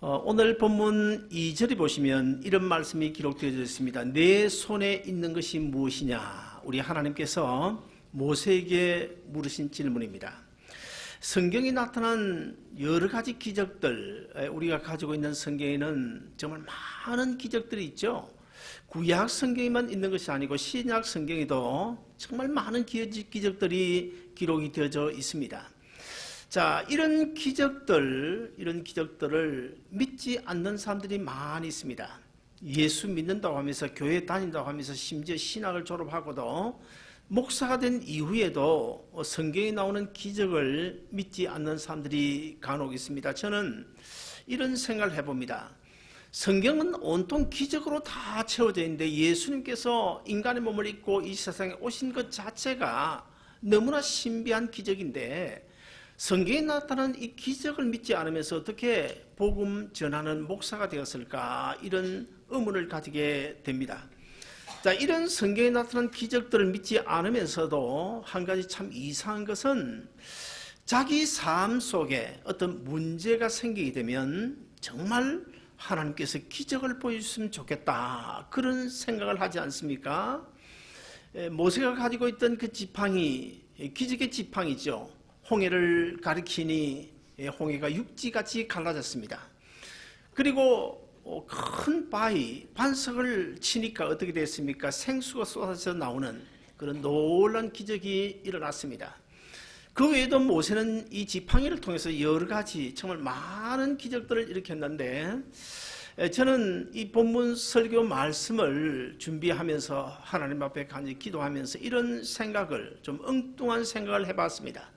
오늘 본문 2절에 보시면 이런 말씀이 기록되어 있습니다. 내 손에 있는 것이 무엇이냐? 우리 하나님께서 모세에게 물으신 질문입니다. 성경에 나타난 여러 가지 기적들, 우리가 가지고 있는 성경에는 정말 많은 기적들이 있죠. 구약 성경에만 있는 것이 아니고 신약 성경에도 정말 많은 기적들이 기록이 되어져 있습니다. 자, 이런 기적들을 믿지 않는 사람들이 많이 있습니다. 예수 믿는다고 하면서 교회 다닌다고 하면서 심지어 신학을 졸업하고도 목사가 된 이후에도 성경에 나오는 기적을 믿지 않는 사람들이 간혹 있습니다. 저는 이런 생각을 해봅니다. 성경은 온통 기적으로 다 채워져 있는데 예수님께서 인간의 몸을 입고 이 세상에 오신 것 자체가 너무나 신비한 기적인데 성경에 나타나는 이 기적을 믿지 않으면서 어떻게 복음 전하는 목사가 되었을까, 이런 의문을 가지게 됩니다. 자, 이런 성경에 나타난 기적들을 믿지 않으면서도 한 가지 참 이상한 것은 자기 삶 속에 어떤 문제가 생기게 되면 정말 하나님께서 기적을 보여주셨으면 좋겠다, 그런 생각을 하지 않습니까? 모세가 가지고 있던 그 지팡이, 기적의 지팡이죠. 홍해를 가리키니 홍해가 육지같이 갈라졌습니다. 그리고 큰 바위, 반석을 치니까 어떻게 됐습니까? 생수가 쏟아져 나오는 그런 놀라운 기적이 일어났습니다. 그 외에도 모세는 이 지팡이를 통해서 여러 가지 정말 많은 기적들을 일으켰는데, 저는 이 본문 설교 말씀을 준비하면서 하나님 앞에 간절히 기도하면서 이런 생각을, 좀 엉뚱한 생각을 해봤습니다.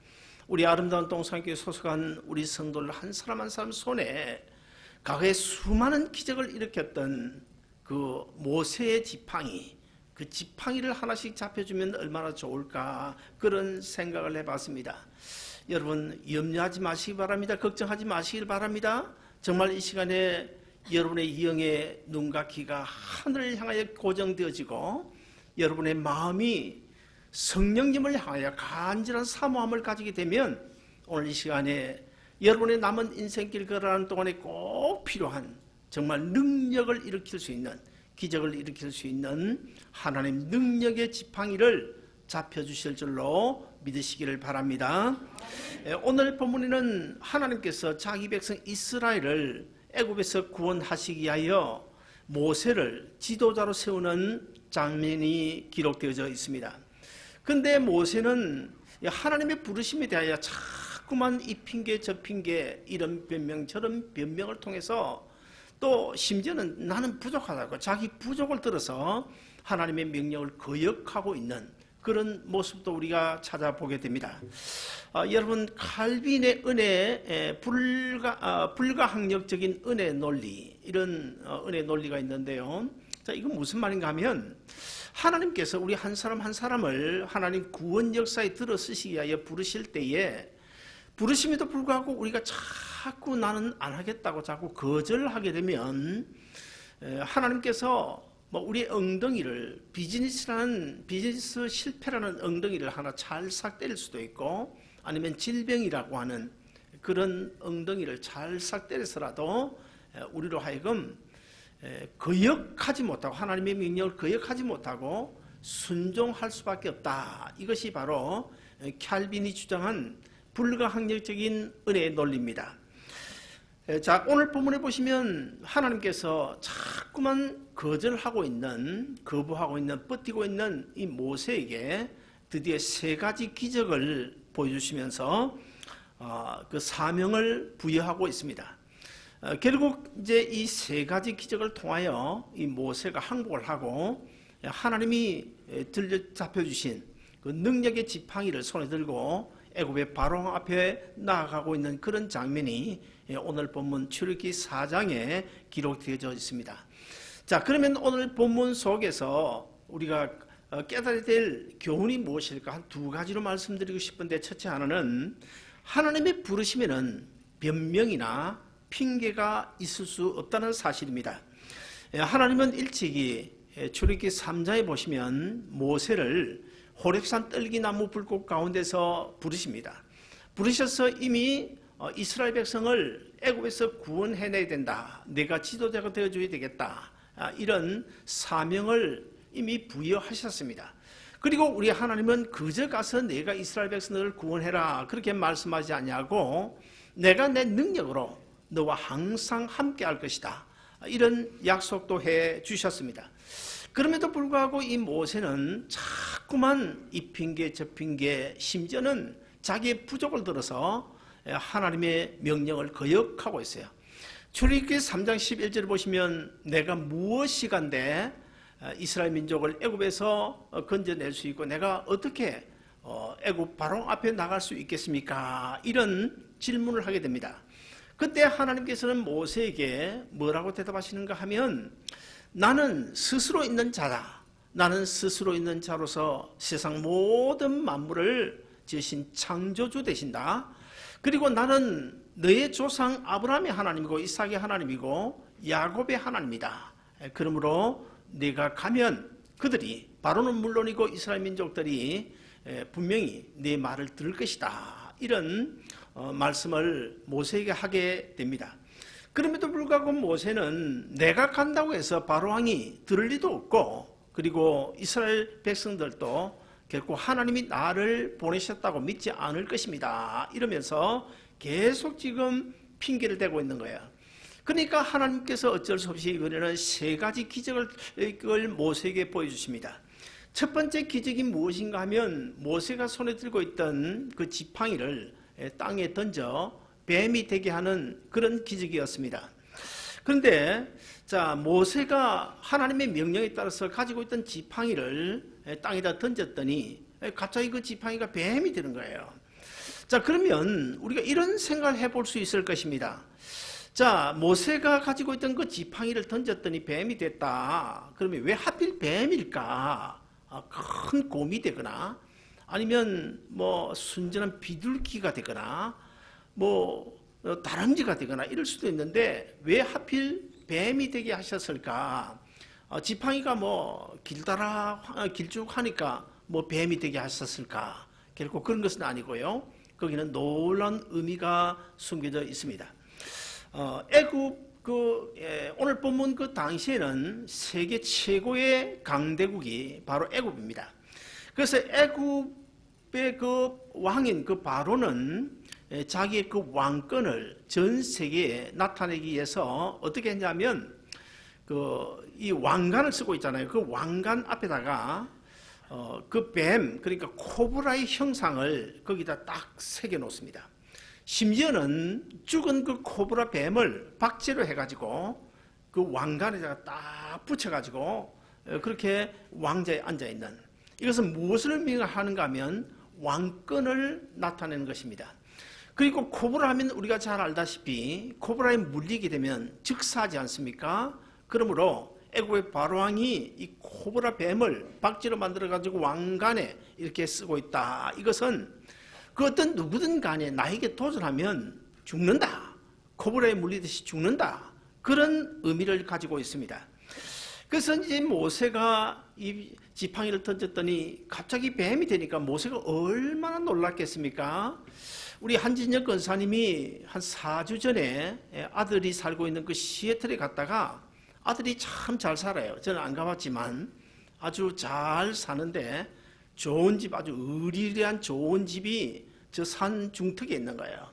우리 아름다운 동산교회 소속한 우리 성도들 한 사람 한 사람 손에 과거에 수많은 기적을 일으켰던 그 모세의 지팡이, 그 지팡이를 하나씩 잡혀주면 얼마나 좋을까, 그런 생각을 해봤습니다. 여러분, 염려하지 마시기 바랍니다. 걱정하지 마시길 바랍니다. 정말 이 시간에 여러분의 영의 눈과 귀가 하늘을 향하여 고정되어지고 여러분의 마음이 성령님을 향하여 간절한 사모함을 가지게 되면 오늘 이 시간에 여러분의 남은 인생길 걸어가는 동안에 꼭 필요한 정말 능력을 일으킬 수 있는, 기적을 일으킬 수 있는 하나님 능력의 지팡이를 잡혀주실 줄로 믿으시기를 바랍니다. 오늘 본문에는 하나님께서 자기 백성 이스라엘을 애굽에서 구원하시기 위하여 모세를 지도자로 세우는 장면이 기록되어져 있습니다. 근데 모세는 하나님의 부르심에 대하여 자꾸만 이 핑계 저 핑계, 이런 변명 저런 변명을 통해서 또 심지어는 나는 부족하다고 자기 부족을 들어서 하나님의 명령을 거역하고 있는 그런 모습도 우리가 찾아보게 됩니다. 여러분, 칼빈의 은혜, 불가항력적인 은혜 논리, 이런 은혜 논리가 있는데요. 자, 이건 무슨 말인가 하면 하나님께서 우리 한 사람 한 사람을 하나님 구원 역사에 들어 쓰시기 위하여 부르실 때에 부르심에도 불구하고 우리가 자꾸 나는 안 하겠다고 자꾸 거절하게 되면 하나님께서 우리의 엉덩이를 비즈니스 실패라는 엉덩이를 하나 찰싹 때릴 수도 있고, 아니면 질병이라고 하는 그런 엉덩이를 찰싹 때려서라도 우리로 하여금 거역하지 못하고, 하나님의 명령을 거역하지 못하고 순종할 수밖에 없다. 이것이 바로 칼빈이 주장한 불가항력적인 은혜의 논리입니다. 자, 오늘 본문에 보시면 하나님께서 자꾸만 거부하고 있는, 버티고 있는 이 모세에게 드디어 세 가지 기적을 보여주시면서 그 사명을 부여하고 있습니다. 결국 이제 이 세 가지 기적을 통하여 이 모세가 항복을 하고 하나님이 잡혀주신 그 능력의 지팡이를 손에 들고 애굽의 바로 앞에 나아가고 있는 그런 장면이 오늘 본문 출애굽기 4장에 기록되어져 있습니다. 자, 그러면 오늘 본문 속에서 우리가 깨달아야 될 교훈이 무엇일까? 한 두 가지로 말씀드리고 싶은데, 첫째 하나는 하나님의 부르심에는 변명이나 핑계가 있을 수 없다는 사실입니다. 하나님은 일찍이 출애굽기 3장에 보시면 모세를 호렙산 떨기나무 불꽃 가운데서 부르십니다. 부르셔서 이미 이스라엘 백성을 애굽에서 구원해내야 된다. 내가 지도자가 되어줘야 되겠다. 이런 사명을 이미 부여하셨습니다. 그리고 우리 하나님은 그저 가서 내가 이스라엘 백성을 구원해라 그렇게 말씀하지 않냐고 내가 내 능력으로 너와 항상 함께 할 것이다. 이런 약속도 해 주셨습니다. 그럼에도 불구하고 이 모세는 자꾸만 이 핑계 저 핑계 심지어는 자기의 부족을 들어서 하나님의 명령을 거역하고 있어요. 출애굽기 3장 11절을 보시면 내가 무엇이간데 이스라엘 민족을 애굽에서 건져낼 수 있고 내가 어떻게 애굽 바로 앞에 나갈 수 있겠습니까? 이런 질문을 하게 됩니다. 그때 하나님께서는 모세에게 뭐라고 대답하시는가 하면 나는 스스로 있는 자다. 나는 스스로 있는 자로서 세상 모든 만물을 지으신 창조주 되신다. 그리고 나는 너의 조상 아브라함의 하나님이고 이삭의 하나님이고 야곱의 하나님이다. 그러므로 네가 가면 그들이 바로는 물론이고 이스라엘 민족들이 분명히 네 말을 들을 것이다. 이런 말씀을 모세에게 하게 됩니다. 그럼에도 불구하고 모세는 내가 간다고 해서 바로왕이 들을 리도 없고 그리고 이스라엘 백성들도 결코 하나님이 나를 보내셨다고 믿지 않을 것입니다. 이러면서 계속 지금 핑계를 대고 있는 거예요. 그러니까 하나님께서 어쩔 수 없이 이번에는 세 가지 기적을 모세에게 보여주십니다. 첫 번째 기적이 무엇인가 하면 모세가 손에 들고 있던 그 지팡이를 땅에 던져 뱀이 되게 하는 그런 기적이었습니다. 그런데 모세가 하나님의 명령에 따라서 가지고 있던 지팡이를 땅에다 던졌더니 갑자기 그 지팡이가 뱀이 되는 거예요. 그러면 우리가 이런 생각을 해볼 수 있을 것입니다. 모세가 가지고 있던 그 지팡이를 던졌더니 뱀이 됐다. 그러면 왜 하필 뱀일까? 큰 곰이 되거나 아니면 순전한 비둘기가 되거나 다람쥐가 되거나 이럴 수도 있는데 왜 하필 뱀이 되게 하셨을까? 지팡이가 길쭉하니까 뱀이 되게 하셨을까? 결코 그런 것은 아니고요. 거기는 놀라운 의미가 숨겨져 있습니다. 애굽 오늘 본문 그 당시에는 세계 최고의 강대국이 바로 애굽입니다. 그래서 애굽의 그 왕인 그 바로는 자기의 그 왕권을 전 세계에 나타내기 위해서 어떻게 했냐면 이 왕관을 쓰고 있잖아요. 그 왕관 앞에다가 그 뱀, 그러니까 코브라의 형상을 거기다 딱 새겨 놓습니다. 심지어는 죽은 그 코브라 뱀을 박제로 해가지고 그 왕관에다가 딱 붙여가지고 그렇게 왕자에 앉아있는, 이것은 무엇을 의미하는가 하면 왕권을 나타내는 것입니다. 그리고 코브라 하면 우리가 잘 알다시피 코브라에 물리게 되면 즉사하지 않습니까? 그러므로 애굽의 바로왕이 이 코브라 뱀을 박쥐로 만들어가지고 왕관에 이렇게 쓰고 있다. 이것은 그 어떤 누구든 간에 나에게 도전하면 죽는다. 코브라에 물리듯이 죽는다. 그런 의미를 가지고 있습니다. 그래서 이제 모세가 이 지팡이를 던졌더니 갑자기 뱀이 되니까 모세가 얼마나 놀랐겠습니까? 우리 한진혁 권사님이 한 4주 전에 아들이 살고 있는 그 시애틀에 갔다가 아들이 참 잘 살아요. 저는 안 가봤지만 아주 잘 사는데 좋은 집, 아주 으리으리한 좋은 집이 저 산 중턱에 있는 거예요.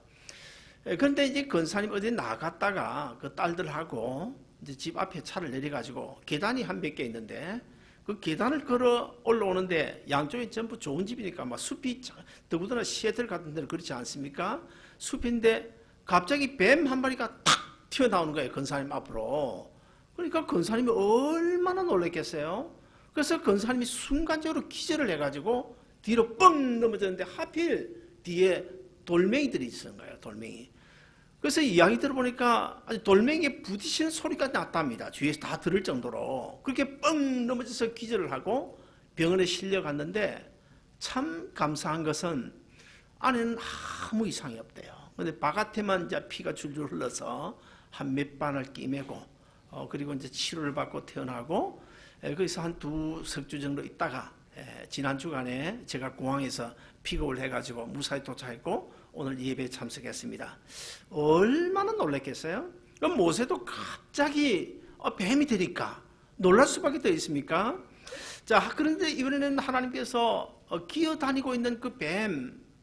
그런데 이제 권사님 어디 나갔다가 그 딸들하고 이제 집 앞에 차를 내려가지고 계단이 한 몇 개 있는데 그 계단을 걸어 올라오는데 양쪽에 전부 좋은 집이니까 막 숲이, 더구나 시애틀 같은 데는 그렇지 않습니까? 숲인데 갑자기 뱀 한 마리가 탁 튀어나오는 거예요. 권사님 앞으로. 그러니까 권사님이 얼마나 놀랐겠어요? 그래서 권사님이 순간적으로 기절을 해가지고 뒤로 뻥 넘어졌는데 하필 뒤에 돌멩이들이 있었는 거예요. 돌멩이. 그래서 이야기 들어보니까 돌멩이에 부딪히는 소리가 났답니다. 주위에서 다 들을 정도로. 그렇게 뻥 넘어져서 기절을 하고 병원에 실려갔는데 참 감사한 것은 안에는 아무 이상이 없대요. 그런데 바깥에만 이제 피가 줄줄 흘러서 한 몇 바늘 끼매고 그리고 이제 치료를 받고 태어나고 거기서 한 2석 정도 있다가 지난 주간에 제가 공항에서 픽업을 해가지고 무사히 도착했고 오늘 예배에 참석했습니다. 얼마나 놀랐겠어요? 그럼 모세도 갑자기 뱀이 되니까 놀랄 수밖에 더 있습니까? 자, 그런데 이번에는 하나님께서 기어다니고 있는 그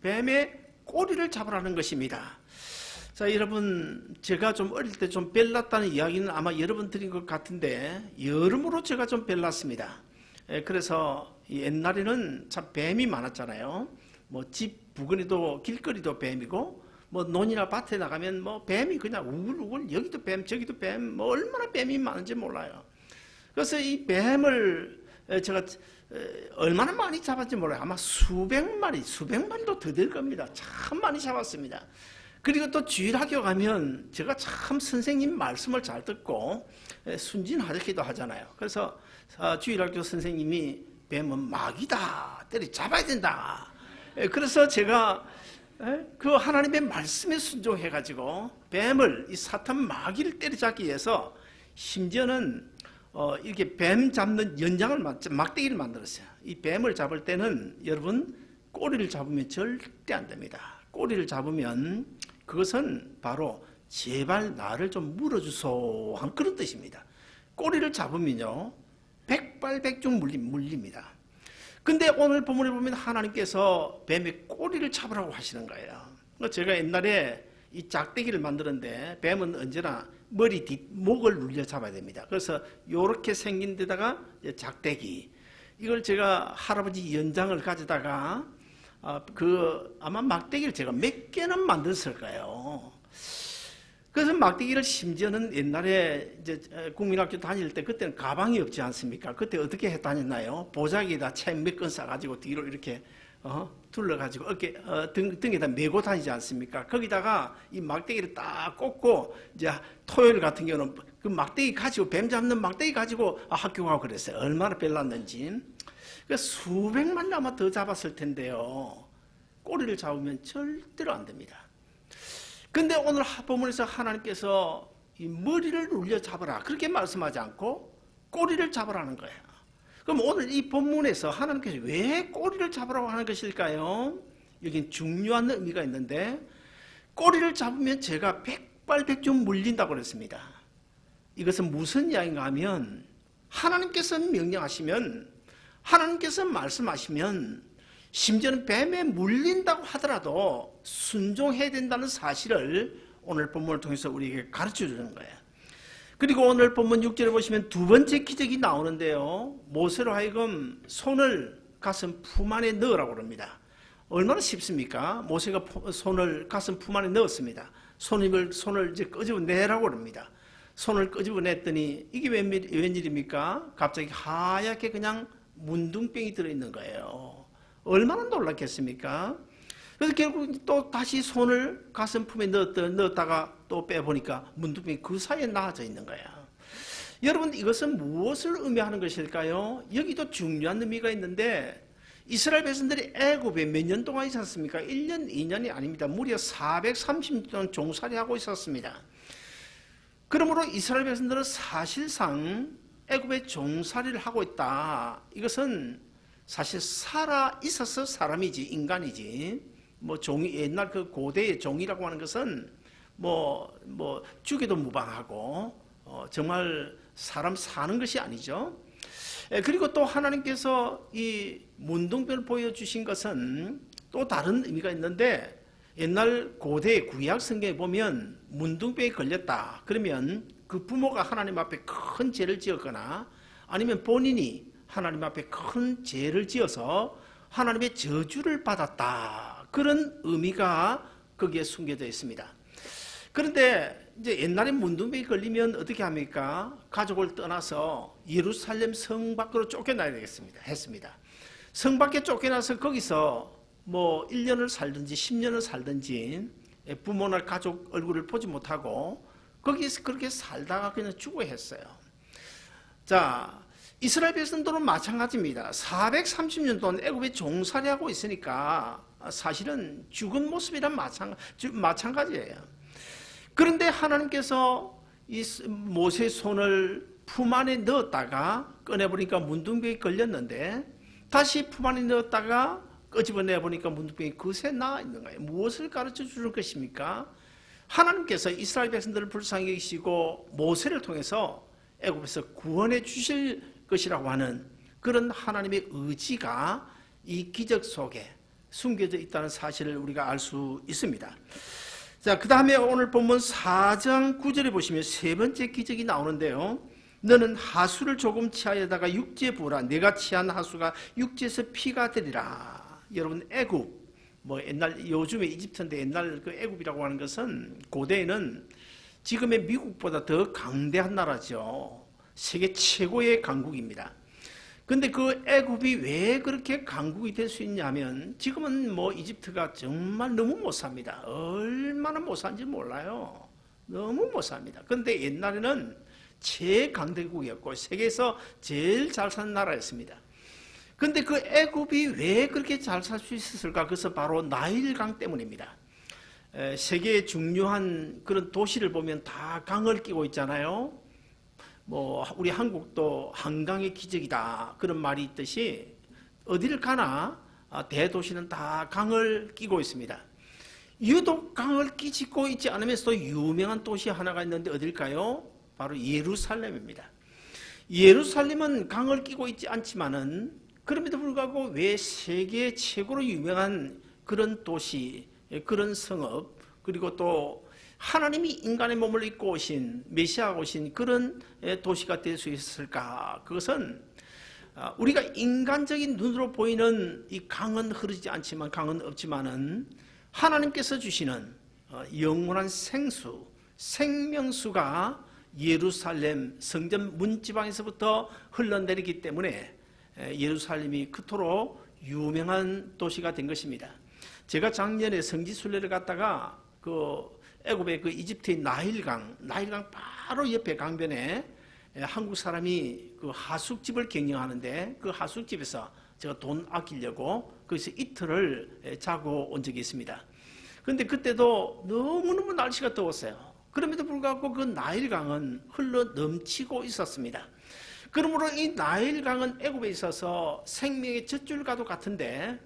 뱀의 꼬리를 잡으라는 것입니다. 자, 여러분, 제가 좀 어릴 때 좀 벨났다는 이야기는 아마 여러분 드린 것 같은데 여러모로 제가 좀 벨났습니다. 그래서 옛날에는 참 뱀이 많았잖아요. 뭐 집 부근에도 길거리도 뱀이고, 뭐 논이나 밭에 나가면 뭐 뱀이 그냥 우글우글, 여기도 뱀 저기도 뱀, 뭐 얼마나 뱀이 많은지 몰라요. 그래서 이 뱀을 제가 얼마나 많이 잡았는지 몰라요. 아마 수백 마리도 더 될 겁니다. 참 많이 잡았습니다. 그리고 또 주일학교 가면 제가 참 선생님 말씀을 잘 듣고 순진하기도 하잖아요. 그래서 주일학교 선생님이 뱀은 마귀다, 때려 잡아야 된다. 그래서 제가 그 하나님의 말씀에 순종해가지고 뱀을, 이 사탄 마귀를 때려잡기 위해서 심지어는 이렇게 뱀 잡는 연장을, 막대기를 만들었어요. 이 뱀을 잡을 때는 여러분 꼬리를 잡으면 절대 안 됩니다. 꼬리를 잡으면 그것은 바로 제발 나를 좀 물어주소 하는 그런 뜻입니다. 꼬리를 잡으면요 백발백중 물립니다. 근데 오늘 본문에 보면 하나님께서 뱀의 꼬리를 잡으라고 하시는 거예요. 제가 옛날에 이 짝대기를 만드는데 뱀은 언제나 머리 뒷목을 눌려 잡아야 됩니다. 그래서 이렇게 생긴 데다가 짝대기, 이걸 제가 할아버지 연장을 가져다가 아마 막대기를 제가 몇 개는 만들었을 거예요. 그래서 막대기를 심지어는 옛날에 이제 국민학교 다닐 때 그때는 가방이 없지 않습니까? 그때 어떻게 다녔나요? 보자기에다 책 몇 권 싸가지고 뒤로 이렇게 둘러가지고 어깨 등에다 메고 다니지 않습니까? 거기다가 이 막대기를 딱 꽂고 이제 토요일 같은 경우는 그 막대기 가지고 뱀 잡는 막대기 가지고 학교 가고 그랬어요. 얼마나 별났는지. 수백만 아마 더 잡았을 텐데요. 꼬리를 잡으면 절대로 안 됩니다. 근데 오늘 본문에서 하나님께서 이 머리를 눌려 잡으라 그렇게 말씀하지 않고 꼬리를 잡으라는 거예요. 그럼 오늘 이 본문에서 하나님께서 왜 꼬리를 잡으라고 하는 것일까요? 여긴 중요한 의미가 있는데, 꼬리를 잡으면 제가 백발백중 물린다고 그랬습니다. 이것은 무슨 이야기인가 하면 하나님께서 명령하시면, 하나님께서 말씀하시면, 심지어는 뱀에 물린다고 하더라도 순종해야 된다는 사실을 오늘 본문을 통해서 우리에게 가르쳐 주는 거예요. 그리고 오늘 본문 6절에 보시면 두 번째 기적이 나오는데요, 모세로 하여금 손을 가슴 품 안에 넣으라고 합니다. 얼마나 쉽습니까? 모세가 손을 가슴 품 안에 넣었습니다. 손을 이제 끄집어내라고 합니다. 손을 끄집어냈더니 이게 웬일입니까? 갑자기 하얗게 그냥 문둥병이 들어있는 거예요. 얼마나 놀랐겠습니까? 그래서 결국 또 다시 손을 가슴 품에 넣었다가 또 빼보니까 문둥병이 그 사이에 나아져 있는 거야. 여러분, 이것은 무엇을 의미하는 것일까요? 여기도 중요한 의미가 있는데, 이스라엘 백성들이 애굽에 몇 년 동안 있었습니까? 1년, 2년이 아닙니다. 무려 430년 동안 종살이하고 있었습니다. 그러므로 이스라엘 백성들은 사실상 애굽에 종살이를 하고 있다. 이것은 사실 살아 있어서 사람이지, 인간이지. 뭐 옛날 그 고대의 종이라고 하는 것은 뭐 죽여도 무방하고 정말 사람 사는 것이 아니죠. 그리고 또 하나님께서 이 문둥병을 보여주신 것은 또 다른 의미가 있는데, 옛날 고대 구약 성경에 보면 문둥병에 걸렸다 그러면 그 부모가 하나님 앞에 큰 죄를 지었거나 아니면 본인이 하나님 앞에 큰 죄를 지어서 하나님의 저주를 받았다, 그런 의미가 거기에 숨겨져 있습니다. 그런데 이제 옛날에 문둥병이 걸리면 어떻게 합니까? 가족을 떠나서 예루살렘 성 밖으로 쫓겨나야 했습니다. 성 밖에 쫓겨나서 거기서 뭐 1년을 살든지 10년을 살든지 부모나 가족 얼굴을 보지 못하고 거기서 그렇게 살다가 그냥 죽어야 했어요. 자, 이스라엘 백성들은 마찬가지입니다. 430년 동안 애굽에 종살이하고 있으니까 사실은 죽은 모습이란 마찬가지예요. 그런데 하나님께서 이 모세의 손을 품 안에 넣었다가 꺼내보니까 문둥병이 걸렸는데, 다시 품 안에 넣었다가 끄집어내 보니까 문둥병이 그새 나와 있는 거예요. 무엇을 가르쳐 주는 것입니까? 하나님께서 이스라엘 백성들을 불쌍히 여기시고 모세를 통해서 애굽에서 구원해 주실 것이라고 하는 그런 하나님의 의지가 이 기적 속에 숨겨져 있다는 사실을 우리가 알 수 있습니다. 자, 그 다음에 오늘 본문 4장 9절에 보시면 세 번째 기적이 나오는데요. 너는 하수를 조금 취하여다가 육지에 부으라. 내가 취한 하수가 육지에서 피가 되리라. 여러분, 애굽, 옛날 요즘에 이집트인데 옛날 그 애굽이라고 하는 것은 고대에는 지금의 미국보다 더 강대한 나라죠. 세계 최고의 강국입니다. 근데 그 애굽이 왜 그렇게 강국이 될 수 있냐면 지금은 이집트가 정말 너무 못 삽니다. 얼마나 못 사는지 몰라요. 너무 못 삽니다. 근데 옛날에는 최강대국이었고 세계에서 제일 잘 사는 나라였습니다. 근데 그 애굽이 왜 그렇게 잘 살 수 있었을까? 그것은 바로 나일강 때문입니다. 세계의 중요한 그런 도시를 보면 다 강을 끼고 있잖아요. 우리 한국도 한강의 기적이다 그런 말이 있듯이 어디를 가나 대도시는 다 강을 끼고 있습니다. 유독 강을 끼고 있지 않으면서도 유명한 도시 하나가 있는데 어딜까요? 바로 예루살렘입니다. 예루살렘은 강을 끼고 있지 않지만은 그럼에도 불구하고 왜 세계 최고로 유명한 그런 도시, 그런 성읍, 그리고 또 하나님이 인간의 몸을 입고 오신 메시아가 오신 그런 도시가 될 수 있을까? 그것은 우리가 인간적인 눈으로 보이는 이 강은 흐르지 않지만 강은 없지만은 하나님께서 주시는 영원한 생수, 생명수가 예루살렘 성전 문지방에서부터 흘러내리기 때문에 예루살렘이 그토록 유명한 도시가 된 것입니다. 제가 작년에 성지순례를 갔다가 애굽의 그 이집트의 나일강 바로 옆에 강변에 한국 사람이 그 하숙집을 경영하는데 그 하숙집에서 제가 돈 아끼려고 거기서 이틀을 자고 온 적이 있습니다. 그런데 그때도 너무너무 날씨가 더웠어요. 그럼에도 불구하고 그 나일강은 흘러 넘치고 있었습니다. 그러므로 이 나일강은 애굽에 있어서 생명의 젖줄과도 같은데,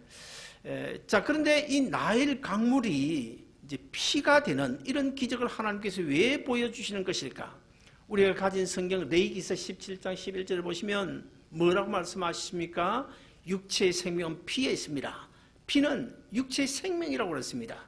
그런데 이 나일 강물이 이제 피가 되는 이런 기적을 하나님께서 왜 보여주시는 것일까? 우리가 가진 성경 레위기서 17장 11절을 보시면 뭐라고 말씀하십니까? 육체의 생명은 피에 있습니다. 피는 육체의 생명이라고 그랬습니다.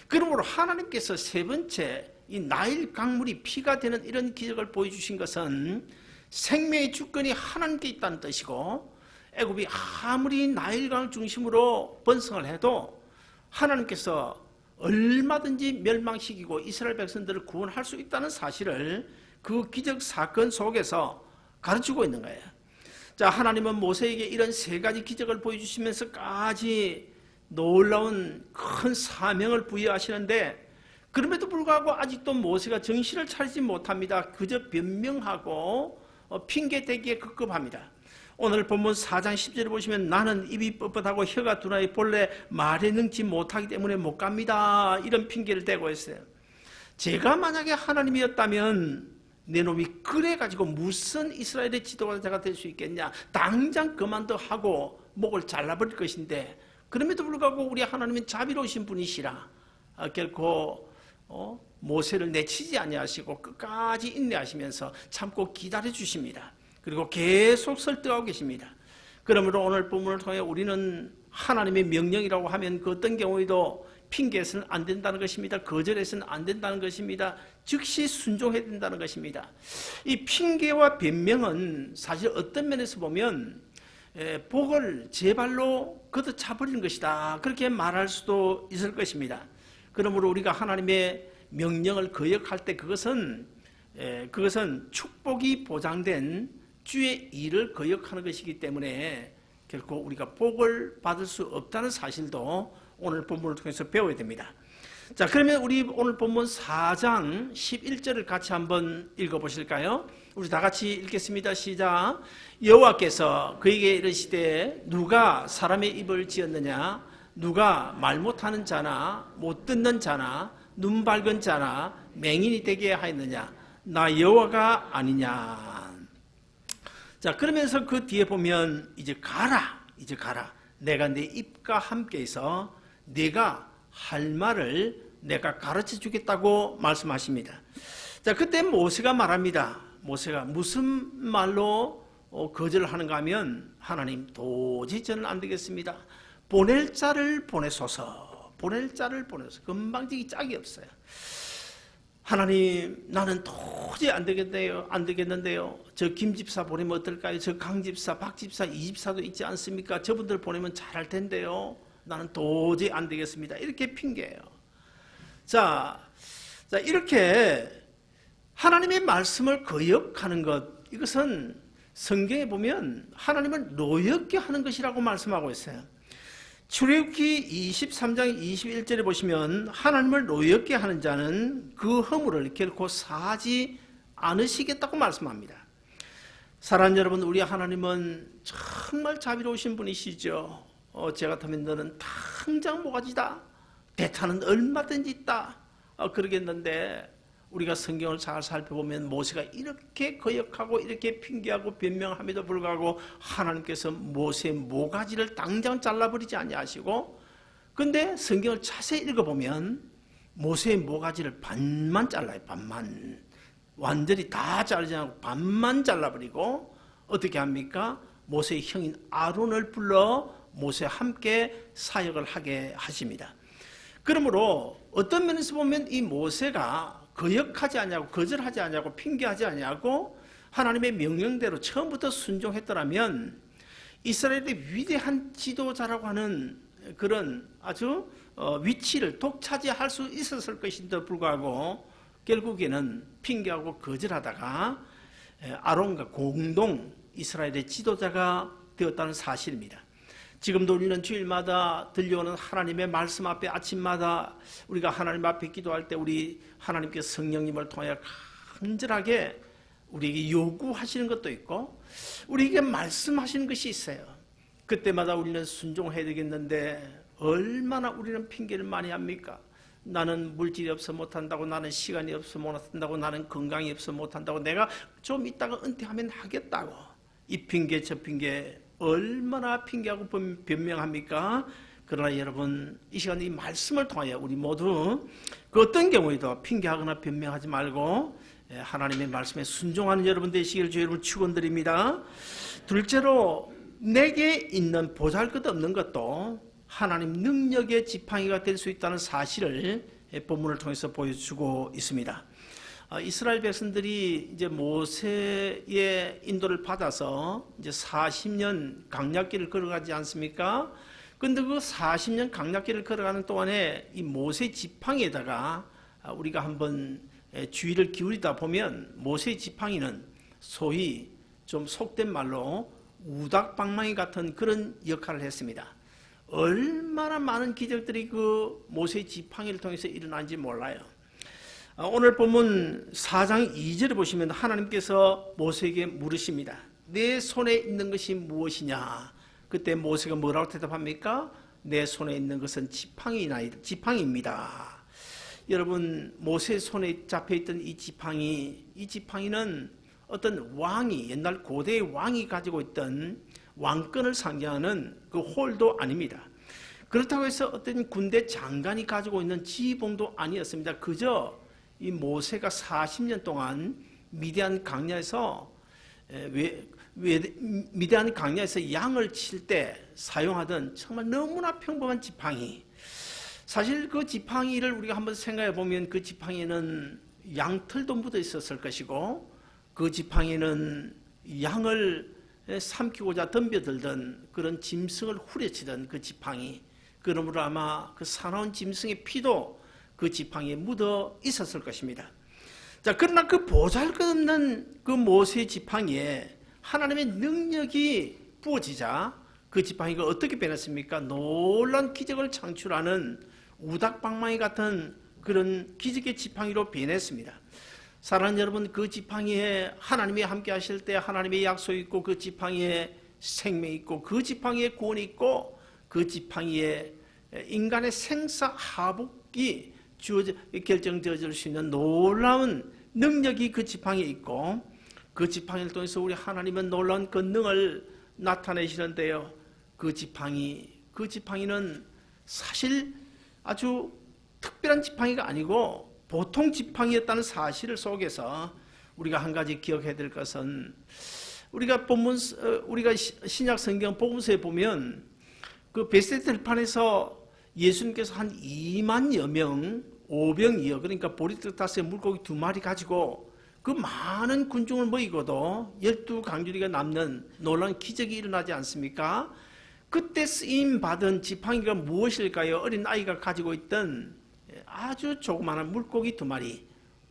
그러므로 하나님께서 세 번째 이 나일 강물이 피가 되는 이런 기적을 보여주신 것은 생명의 주권이 하나님께 있다는 뜻이고, 애굽이 아무리 나일강을 중심으로 번성을 해도 하나님께서 얼마든지 멸망시키고 이스라엘 백성들을 구원할 수 있다는 사실을 그 기적 사건 속에서 가르치고 있는 거예요. 자, 하나님은 모세에게 이런 세 가지 기적을 보여주시면서까지 놀라운 큰 사명을 부여하시는데 그럼에도 불구하고 아직도 모세가 정신을 차리지 못합니다. 그저 변명하고 핑계대기에 급급합니다. 오늘 본문 4장 10절을 보시면 나는 입이 뻣뻣하고 혀가 둔하여 본래 말에 능지 못하기 때문에 못 갑니다. 이런 핑계를 대고 있어요. 제가 만약에 하나님이었다면 내 놈이 그래가지고 무슨 이스라엘의 지도자가 될 수 있겠냐. 당장 그만둬 하고 목을 잘라버릴 것인데 그럼에도 불구하고 우리 하나님은 자비로우신 분이시라 결코 모세를 내치지 아니하시고 끝까지 인내하시면서 참고 기다려 주십니다. 그리고 계속 설득하고 계십니다. 그러므로 오늘 본문을 통해 우리는 하나님의 명령이라고 하면 그 어떤 경우에도 핑계해서는 안 된다는 것입니다. 거절해서는 안 된다는 것입니다. 즉시 순종해야 된다는 것입니다. 이 핑계와 변명은 사실 어떤 면에서 보면 복을 제 발로 걷어차버리는 것이다. 그렇게 말할 수도 있을 것입니다. 그러므로 우리가 하나님의 명령을 거역할 때 그것은 축복이 보장된 주의 일을 거역하는 것이기 때문에 결코 우리가 복을 받을 수 없다는 사실도 오늘 본문을 통해서 배워야 됩니다. 자, 그러면 우리 오늘 본문 4장 11절을 같이 한번 읽어보실까요? 우리 다 같이 읽겠습니다. 시작. 여호와께서 그에게 이르시되 누가 사람의 입을 지었느냐? 누가 말 못하는 자나 못 듣는 자나 눈 밝은 자나 맹인이 되게 하였느냐? 나 여호와가 아니냐? 자, 그러면서 그 뒤에 보면 이제 가라. 내가 네 입과 함께 있어 네가 할 말을 내가 가르쳐 주겠다고 말씀하십니다. 자, 그때 모세가 말합니다. 모세가 무슨 말로 거절하는가 하면, 하나님 도저히 저는 안 되겠습니다. 보낼 자를 보내소서. 보낼 자를 보내소서. 금방지기 짝이 없어요. 하나님, 나는 도저히 안 되겠는데요. 저 김 집사 보내면 어떨까요? 저 강 집사, 박 집사, 이 집사도 있지 않습니까? 저분들 보내면 잘할 텐데요. 나는 도저히 안 되겠습니다. 이렇게 핑계예요. 자, 이렇게 하나님의 말씀을 거역하는 것, 이것은 성경에 보면 하나님을 노엽게 하는 것이라고 말씀하고 있어요. 출애굽기 23장 21절에 보시면 하나님을 노엽게 하는 자는 그 허물을 결코 사하지 않으시겠다고 말씀합니다. 사랑하는 여러분, 우리 하나님은 정말 자비로우신 분이시죠. 제 같으면 너는 당장 모가지다. 대타는 얼마든지 있다. 그러겠는데 우리가 성경을 잘 살펴보면 모세가 이렇게 거역하고 이렇게 핑계하고 변명함에도 불구하고 하나님께서 모세의 모가지를 당장 잘라버리지 아니하시고, 근데 성경을 자세히 읽어보면 모세의 모가지를 반만 잘라요. 반만. 완전히 다 자르지 않고 반만 잘라버리고 어떻게 합니까? 모세의 형인 아론을 불러 모세와 함께 사역을 하게 하십니다. 그러므로 어떤 면에서 보면 이 모세가 거역하지 않냐고, 거절하지 않냐고, 핑계하지 않냐고 하나님의 명령대로 처음부터 순종했더라면 이스라엘의 위대한 지도자라고 하는 그런 아주 위치를 독차지할 수 있었을 것인데도 불구하고 결국에는 핑계하고 거절하다가 아론과 공동 이스라엘의 지도자가 되었다는 사실입니다. 지금도 우리는 주일마다 들려오는 하나님의 말씀 앞에 아침마다 우리가 하나님 앞에 기도할 때 우리 하나님께 성령님을 통하여 간절하게 우리에게 요구하시는 것도 있고 우리에게 말씀하시는 것이 있어요. 그때마다 우리는 순종해야 되겠는데 얼마나 우리는 핑계를 많이 합니까? 나는 물질이 없어 못한다고, 나는 시간이 없어 못한다고, 나는 건강이 없어 못한다고, 내가 좀 이따가 은퇴하면 하겠다고. 이 핑계 저 핑계 얼마나 핑계하고 변명합니까? 그러나 여러분, 이 시간 이 말씀을 통하여 우리 모두 그 어떤 경우에도 핑계하거나 변명하지 말고 하나님의 말씀에 순종하는 여러분 되시기를 주 여러분 축원드립니다. 둘째로, 내게 있는 보잘것없는 것도 하나님 능력의 지팡이가 될 수 있다는 사실을 본문을 통해서 보여주고 있습니다. 이스라엘 백성들이 이제 모세의 인도를 받아서 이제 40년 강약길을 걸어가지 않습니까? 근데 그 40년 강약길을 걸어가는 동안에 이 모세 지팡이에다가 우리가 한번 주의를 기울이다 보면 모세 지팡이는 소위 좀 속된 말로 우닥방망이 같은 그런 역할을 했습니다. 얼마나 많은 기적들이 그 모세 지팡이를 통해서 일어난지 몰라요. 오늘 본문 4장 2절을 보시면 하나님께서 모세에게 물으십니다. 내 손에 있는 것이 무엇이냐? 그때 모세가 뭐라고 대답합니까? 내 손에 있는 것은 지팡이입니다. 여러분, 모세 손에 잡혀있던 이 지팡이는 어떤 왕이, 옛날 고대의 왕이 가지고 있던 왕권을 상징하는 그 홀도 아닙니다. 그렇다고 해서 어떤 군대 장관이 가지고 있는 지휘봉도 아니었습니다. 그저 이 모세가 40년 동안 미디안 강야에서 양을 칠 때 사용하던 정말 너무나 평범한 지팡이. 사실 그 지팡이를 우리가 한번 생각해 보면 그 지팡이는 양털도 묻어 있었을 것이고 그 지팡이는 양을 삼키고자 덤벼들던 그런 짐승을 후려치던 그 지팡이, 그러므로 아마 그 사나운 짐승의 피도 그 지팡이에 묻어 있었을 것입니다. 자, 그러나 그 보잘것없는 그 모세의 지팡이에 하나님의 능력이 부어지자 그 지팡이가 어떻게 변했습니까? 놀라운 기적을 창출하는 우닥방망이 같은 그런 기적의 지팡이로 변했습니다. 사랑하는 여러분, 그 지팡이에 하나님이 함께 하실 때 하나님의 약속이 있고 그 지팡이에 생명이 있고 그 지팡이에 구원이 있고 그 지팡이에 인간의 생사하복이 결정되어질 수 있는 놀라운 능력이 그 지팡이에 있고 그 지팡이를 통해서 우리 하나님은 놀라운 권능을 나타내시는데요. 그 지팡이는 사실 아주 특별한 지팡이가 아니고 보통 지팡이였다는 사실을 속에서 우리가 한 가지 기억해야 될 것은, 우리가 신약 성경 복음서에 보면 그 베세다 들판에서 예수님께서 한 2만여 명, 5병이요, 그러니까 보리떡 5개, 물고기 2마리 가지고 그 많은 군중을 모이고도 12강줄기가 남는 놀라운 기적이 일어나지 않습니까? 그때 쓰임 받은 지팡이가 무엇일까요? 어린 아이가 가지고 있던 아주 조그마한 물고기 2마리,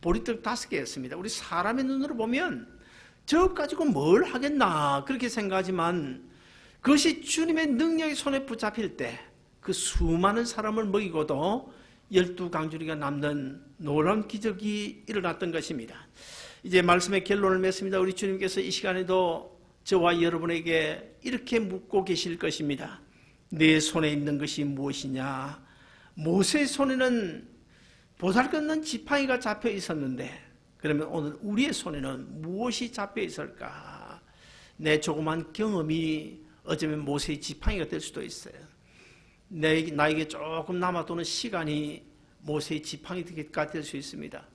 보리떡 5개였습니다. 우리 사람의 눈으로 보면 저 가지고 뭘 하겠나 그렇게 생각하지만, 그것이 주님의 능력의 손에 붙잡힐 때 그 수많은 사람을 먹이고도 12강줄기가 남는 놀라운 기적이 일어났던 것입니다. 이제 말씀의 결론을 맺습니다. 우리 주님께서 이 시간에도 저와 여러분에게 이렇게 묻고 계실 것입니다. 내 손에 있는 것이 무엇이냐? 모세의 손에는 보잘것없는 지팡이가 잡혀 있었는데, 그러면 오늘 우리의 손에는 무엇이 잡혀 있을까? 내 조그만 경험이 어쩌면 모세의 지팡이가 될 수도 있어요. 나에게 조금 남아도는 시간이 모세의 지팡이가 될 수 있습니다.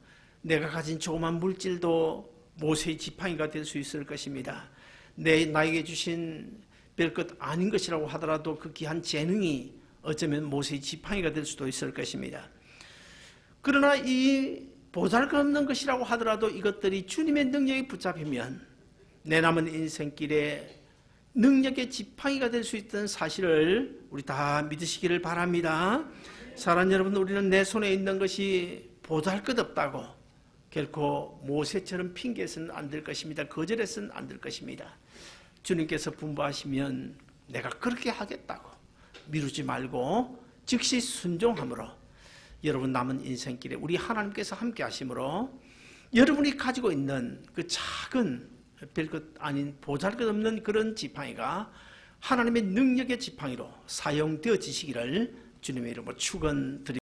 내가 가진 조그만 물질도 모세의 지팡이가 될 수 있을 것입니다. 나에게 주신 별것 아닌 것이라고 하더라도 그 귀한 재능이 어쩌면 모세의 지팡이가 될 수도 있을 것입니다. 그러나 이 보잘것없는 것이라고 하더라도 이것들이 주님의 능력에 붙잡히면 내 남은 인생길에 능력의 지팡이가 될 수 있다는 사실을 우리 다 믿으시기를 바랍니다. 사랑하는 여러분, 우리는 내 손에 있는 것이 보잘것없다고 결코 모세처럼 핑계해서는 안 될 것입니다. 거절해서는 안 될 것입니다. 주님께서 분부하시면 내가 그렇게 하겠다고 미루지 말고 즉시 순종함으로 여러분 남은 인생길에 우리 하나님께서 함께 하심으로 여러분이 가지고 있는 그 작은 별것 아닌 보잘것없는 그런 지팡이가 하나님의 능력의 지팡이로 사용되어지시기를 주님의 이름으로 축원드립니다.